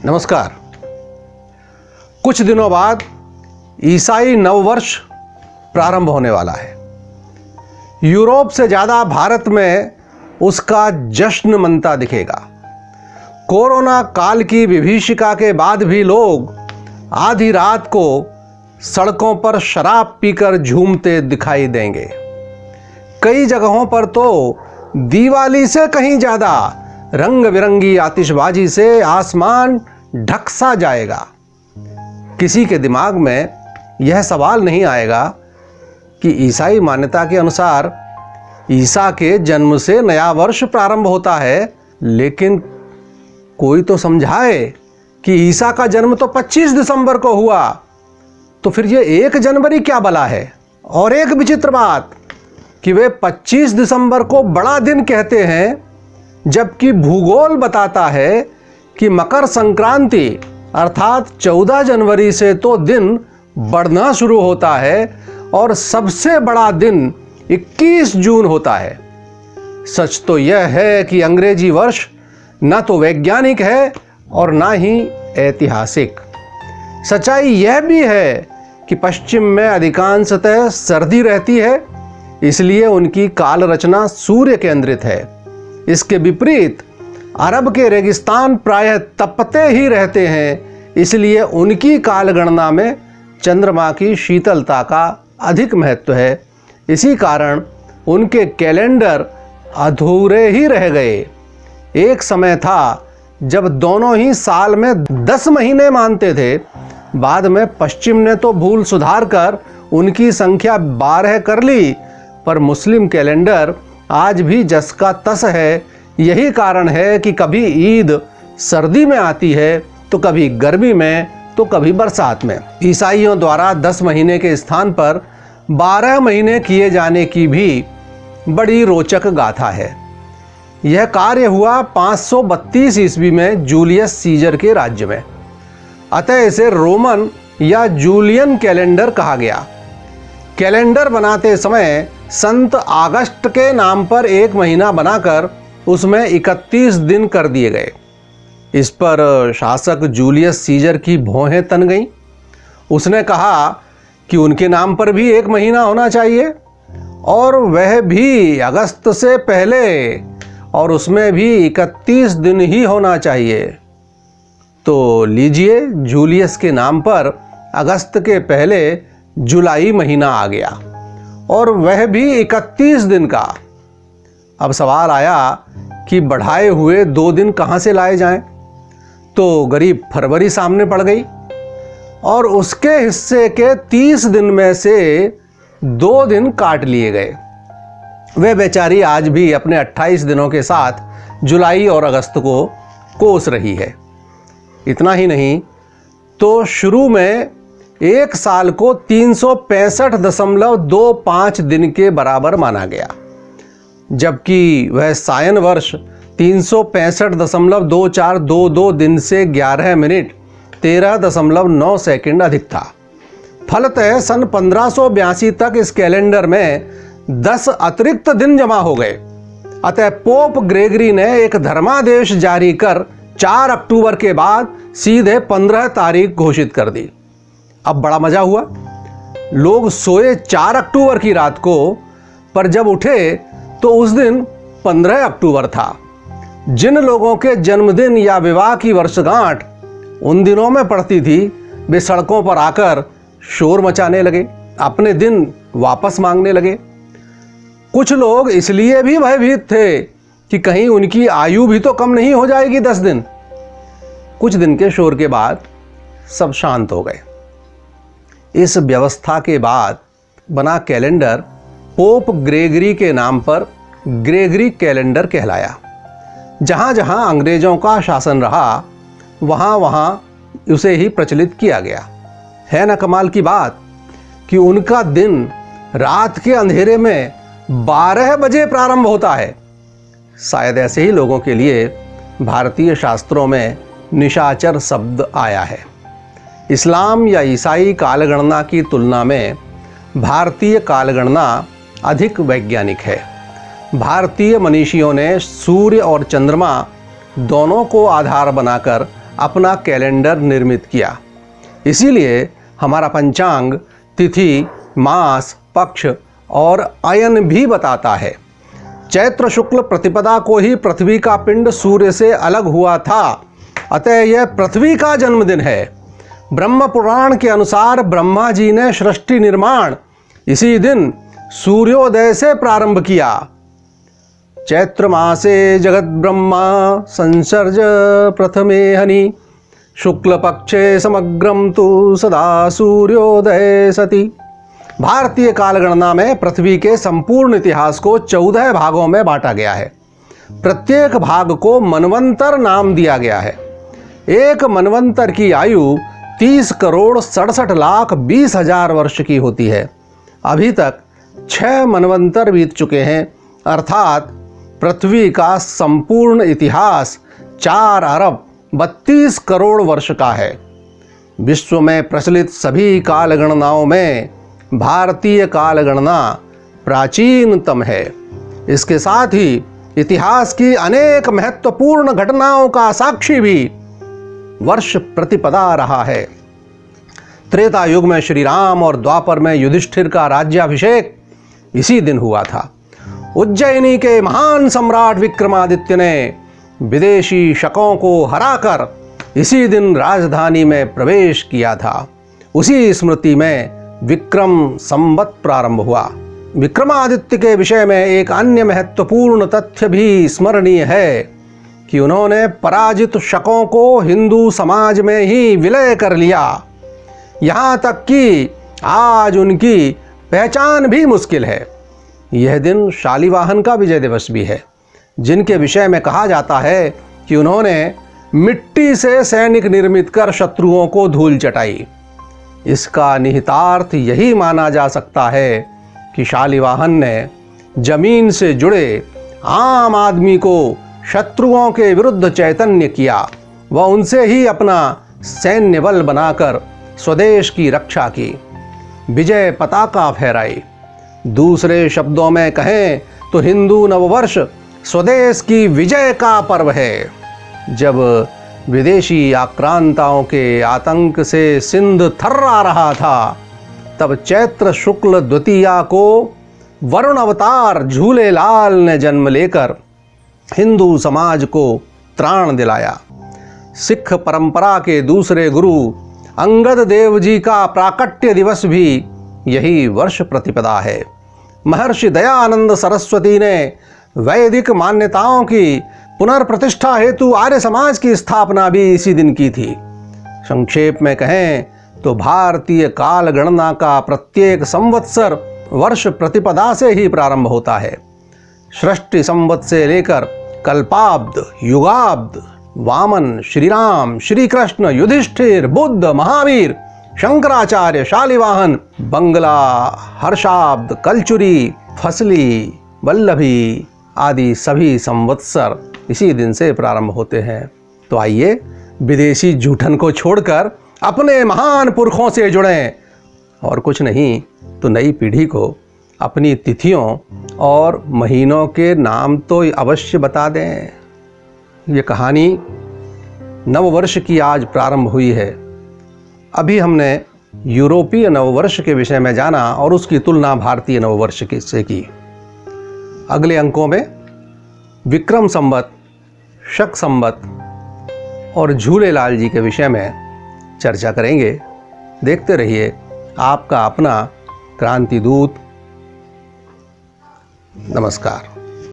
नमस्कार। कुछ दिनों बाद ईसाई नववर्ष प्रारंभ होने वाला है। यूरोप से ज़्यादा भारत में उसका जश्न मनता दिखेगा। कोरोना काल की विभीषिका के बाद भी लोग आधी रात को सड़कों पर शराब पीकर झूमते दिखाई देंगे। कई जगहों पर तो दिवाली से कहीं ज़्यादा रंग बिरंगी आतिशबाजी से आसमान ढक सा जाएगा। किसी के दिमाग में यह सवाल नहीं आएगा कि ईसाई मान्यता के अनुसार ईसा के जन्म से नया वर्ष प्रारंभ होता है, लेकिन कोई तो समझाए कि ईसा का जन्म तो 25 दिसंबर को हुआ, तो फिर ये 1 जनवरी क्या बला है। और एक विचित्र बात कि वे 25 दिसंबर को बड़ा दिन कहते हैं, जबकि भूगोल बताता है कि मकर संक्रांति अर्थात 14 जनवरी से तो दिन बढ़ना शुरू होता है और सबसे बड़ा दिन 21 जून होता है। सच तो यह है कि अंग्रेजी वर्ष न तो वैज्ञानिक है और न ही ऐतिहासिक। सच्चाई यह भी है कि पश्चिम में अधिकांशतः सर्दी रहती है, इसलिए उनकी काल रचना सूर्य केंद्रित है। इसके विपरीत अरब के रेगिस्तान प्रायः तपते ही रहते हैं, इसलिए उनकी काल गणना में चंद्रमा की शीतलता का अधिक महत्व है। इसी कारण उनके कैलेंडर अधूरे ही रह गए। एक समय था जब दोनों ही साल में 10 महीने मानते थे। बाद में पश्चिम ने तो भूल सुधार कर उनकी संख्या 12 कर ली, पर मुस्लिम कैलेंडर आज भी जस का तस है। यही कारण है कि कभी ईद सर्दी में आती है, तो कभी गर्मी में, तो कभी बरसात में। ईसाइयों द्वारा 10 महीने के स्थान पर 12 महीने किए जाने की भी बड़ी रोचक गाथा है। यह कार्य हुआ 532 ईस्वी में जूलियस सीजर के राज्य में। अतः इसे रोमन या जूलियन कैलेंडर कहा गया। कैलेंडर बनाते समय संत अगस्त के नाम पर एक महीना बनाकर उसमें 31 दिन कर दिए गए। इस पर शासक जूलियस सीजर की भौहें तन गईं। उसने कहा कि उनके नाम पर भी एक महीना होना चाहिए, और वह भी अगस्त से पहले, और उसमें भी 31 दिन ही होना चाहिए। तो लीजिए, जूलियस के नाम पर अगस्त के पहले जुलाई महीना आ गया, और वह भी 31 दिन का। अब सवाल आया कि बढ़ाए हुए 2 दिन कहाँ से लाए जाएं? तो गरीब फरवरी सामने पड़ गई, और उसके हिस्से के 30 दिन में से 2 दिन काट लिए गए। वे बेचारी आज भी अपने 28 दिनों के साथ जुलाई और अगस्त को कोस रही है। इतना ही नहीं, तो शुरू में एक साल को 365.25 दिन के बराबर माना गया, जबकि वह सायन वर्ष 365.2422 दिन से 11 मिनट 13.9 सेकंड अधिक था। फलतः सन 1582 तक इस कैलेंडर में 10 अतिरिक्त दिन जमा हो गए। अतः पोप ग्रेगरी ने एक धर्मादेश जारी कर 4 अक्टूबर के बाद सीधे 15 तारीख घोषित कर दी। अब बड़ा मजा हुआ। लोग सोए 4 अक्टूबर की रात को, पर जब उठे तो उस दिन 15 अक्टूबर था। जिन लोगों के जन्मदिन या विवाह की वर्षगांठ उन दिनों में पड़ती थी, वे सड़कों पर आकर शोर मचाने लगे, अपने दिन वापस मांगने लगे। कुछ लोग इसलिए भी भयभीत थे कि कहीं उनकी आयु भी तो कम नहीं हो जाएगी 10 दिन। कुछ दिन के शोर के बाद सब शांत हो गए। इस व्यवस्था के बाद बना कैलेंडर पोप ग्रेगरी के नाम पर ग्रेगरी कैलेंडर कहलाया। जहाँ जहाँ अंग्रेजों का शासन रहा, वहाँ वहाँ उसे ही प्रचलित किया गया। है ना कमाल की बात कि उनका दिन रात के अंधेरे में 12 बजे प्रारंभ होता है। शायद ऐसे ही लोगों के लिए भारतीय शास्त्रों में निशाचर शब्द आया है। इस्लाम या ईसाई कालगणना की तुलना में भारतीय कालगणना अधिक वैज्ञानिक है। भारतीय मनीषियों ने सूर्य और चंद्रमा दोनों को आधार बनाकर अपना कैलेंडर निर्मित किया। इसीलिए हमारा पंचांग तिथि, मास, पक्ष और अयन भी बताता है। चैत्र शुक्ल प्रतिपदा को ही पृथ्वी का पिंड सूर्य से अलग हुआ था, अतः यह पृथ्वी का जन्मदिन है। ब्रह्म पुराण के अनुसार ब्रह्मा जी ने सृष्टि निर्माण इसी दिन सूर्योदय से प्रारंभ किया। चैत्र मासे जगत ब्रह्मा संसर्ज प्रथमे हनि, शुक्ल पक्षे समग्रम तु सदा सूर्योदय सति। भारतीय कालगणना में पृथ्वी के संपूर्ण इतिहास को 14 भागों में बांटा गया है। प्रत्येक भाग को मनवंतर नाम दिया गया है। एक मनवंतर की आयु 30,67,20,000 वर्ष की होती है। अभी तक 6 मनवंतर बीत चुके हैं, अर्थात पृथ्वी का संपूर्ण इतिहास 4 अरब 32 करोड़ वर्ष का है। विश्व में प्रचलित सभी कालगणनाओं में भारतीय कालगणना प्राचीनतम है। इसके साथ ही इतिहास की अनेक महत्वपूर्ण घटनाओं का साक्षी भी वर्ष प्रतिपदा रहा है। त्रेता युग में श्री राम और द्वापर में युधिष्ठिर का राज्याभिषेक इसी दिन हुआ था। उज्जैनी के महान सम्राट विक्रमादित्य ने विदेशी शकों को हराकर इसी दिन राजधानी में प्रवेश किया था। उसी स्मृति में विक्रम संवत प्रारंभ हुआ। विक्रमादित्य के विषय में एक अन्य महत्वपूर्ण तथ्य भी स्मरणीय है कि उन्होंने पराजित शकों को हिंदू समाज में ही विलय कर लिया। यहाँ तक कि आज उनकी पहचान भी मुश्किल है। यह दिन शालिवाहन का विजय दिवस भी है, जिनके विषय में कहा जाता है कि उन्होंने मिट्टी से सैनिक निर्मित कर शत्रुओं को धूल चटाई। इसका निहितार्थ यही माना जा सकता है कि शालिवाहन ने जमीन से जुड़े आम आदमी को शत्रुओं के विरुद्ध चैतन्य किया व उनसे ही अपना सैन्य बल बनाकर स्वदेश की रक्षा की, विजय पताका फहराई। दूसरे शब्दों में कहें तो हिंदू नववर्ष स्वदेश की विजय का पर्व है। जब विदेशी आक्रांताओं के आतंक से सिंध थर्रा रहा था, तब चैत्र शुक्ल द्वितीया को वरुण अवतार झूलेलाल ने जन्म लेकर हिंदू समाज को त्राण दिलाया। सिख परंपरा के दूसरे गुरु अंगद देव जी का प्राकट्य दिवस भी यही वर्ष प्रतिपदा है। महर्षि दयानंद सरस्वती ने वैदिक मान्यताओं की पुनर्प्रतिष्ठा हेतु आर्य समाज की स्थापना भी इसी दिन की थी। संक्षेप में कहें तो भारतीय काल गणना का प्रत्येक संवत्सर वर्ष प्रतिपदा से ही प्रारंभ होता है। सृष्टि संवत से लेकर कल्पाब्द, युगाब्द, वामन, श्री राम, श्री कृष्ण, युधिष्ठिर, बुद्ध, महावीर, शंकराचार्य, शालिवाहन, बंगला, हर्षाब्द, कलचुरी, फसली, वल्लभी आदि सभी संवत्सर इसी दिन से प्रारंभ होते हैं। तो आइए विदेशी जूठन को छोड़कर अपने महान पुरखों से जुड़ें और कुछ नहीं तो नई पीढ़ी को अपनी तिथियों और महीनों के नाम तो अवश्य बता दें। ये कहानी नववर्ष की आज प्रारंभ हुई है। अभी हमने यूरोपीय नववर्ष के विषय में जाना और उसकी तुलना भारतीय नववर्ष से की। अगले अंकों में विक्रम संवत, शक संवत और झूलेलाल जी के विषय में चर्चा करेंगे। देखते रहिए आपका अपना क्रांति दूत। नमस्कार।